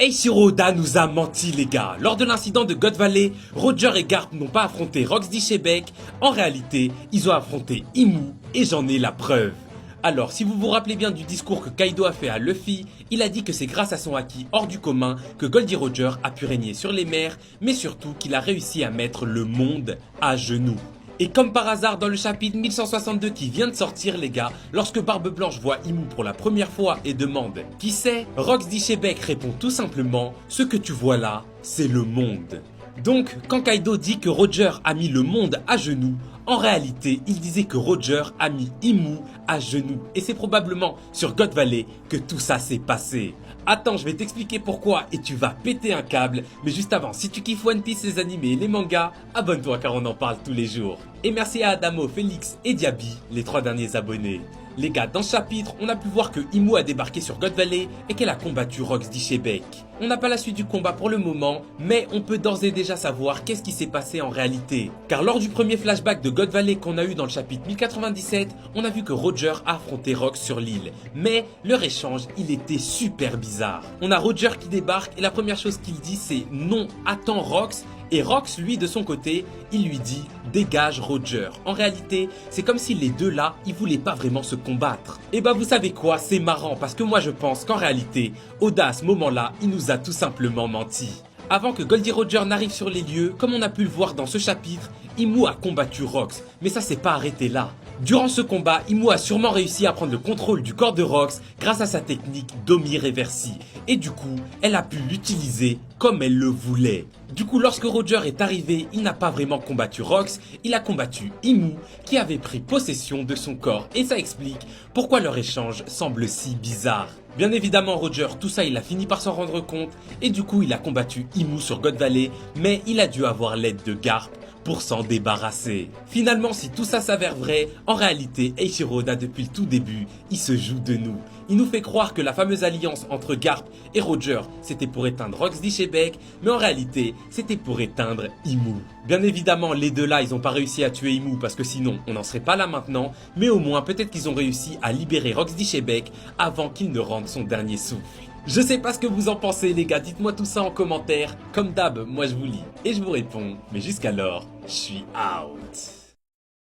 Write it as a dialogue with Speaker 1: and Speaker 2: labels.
Speaker 1: Eiichiro Oda nous a menti les gars. Lors de l'incident de God Valley, Roger et Garp n'ont pas affronté Rox d'Ishebek. En réalité, ils ont affronté Imu et j'en ai la preuve. Alors, si vous vous rappelez bien du discours que Kaido a fait à Luffy, il a dit que c'est grâce à son haki hors du commun que Goldie Roger a pu régner sur les mers, mais surtout qu'il a réussi à mettre le monde à genoux. Et comme par hasard dans le chapitre 1162 qui vient de sortir les gars, lorsque Barbe Blanche voit Imu pour la première fois et demande « Qui c'est ?», Rox d'Ishebek répond tout simplement « Ce que tu vois là, c'est le monde ». Donc, quand Kaido dit que Roger a mis le monde à genoux, en réalité, il disait que Roger a mis Imu à genoux. Et c'est probablement sur God Valley que tout ça s'est passé. Attends, je vais t'expliquer pourquoi et tu vas péter un câble. Mais juste avant, si tu kiffes One Piece, les animés et les mangas, abonne-toi car on en parle tous les jours. Et merci à Adamo, Félix et Diaby, les 3 derniers abonnés. Les gars, dans ce chapitre, on a pu voir que Imu a débarqué sur God Valley et qu'elle a combattu Rox d'Ishebek. On n'a pas la suite du combat pour le moment, mais on peut d'ores et déjà savoir qu'est-ce qui s'est passé en réalité. Car lors du premier flashback de God Valley qu'on a eu dans le chapitre 1097, on a vu que Roger a affronté Rox sur l'île. Mais leur échange, il était super bizarre. On a Roger qui débarque et la première chose qu'il dit c'est « Non, attends Rox ». Et Rox, lui, de son côté, il lui dit « Dégage Roger ». En réalité, c'est comme si les deux là, ils voulaient pas vraiment se combattre. Et bah vous savez quoi, c'est marrant parce que moi je pense qu'en réalité, Oda à ce moment-là, il nous a tout simplement menti. Avant que Goldie Roger n'arrive sur les lieux, comme on a pu le voir dans ce chapitre, Imu a combattu Rox, mais ça s'est pas arrêté là. Durant ce combat, Imu a sûrement réussi à prendre le contrôle du corps de Rox grâce à sa technique Domi Reversi. Et du coup, elle a pu l'utiliser comme elle le voulait. Du coup, lorsque Roger est arrivé, il n'a pas vraiment combattu Rox, il a combattu Imu qui avait pris possession de son corps. Et ça explique pourquoi leur échange semble si bizarre. Bien évidemment Roger, tout ça il a fini par s'en rendre compte et du coup il a combattu Imu sur God Valley, mais il a dû avoir l'aide de Garp pour s'en débarrasser. Finalement, si tout ça s'avère vrai, en réalité, Eiichiro Oda depuis le tout début, il se joue de nous. Il nous fait croire que la fameuse alliance entre Garp et Roger, c'était pour éteindre Rox d'Ishebek, mais en réalité, c'était pour éteindre Imu. Bien évidemment, les deux là, ils ont pas réussi à tuer Imu parce que sinon, on n'en serait pas là maintenant, mais au moins, peut-être qu'ils ont réussi à libérer Rox d'Ishebek avant qu'il ne rende son dernier souffle. Je sais pas ce que vous en pensez les gars, dites-moi tout ça en commentaire. Comme d'hab, moi je vous lis et je vous réponds. Mais jusqu'alors, je suis out.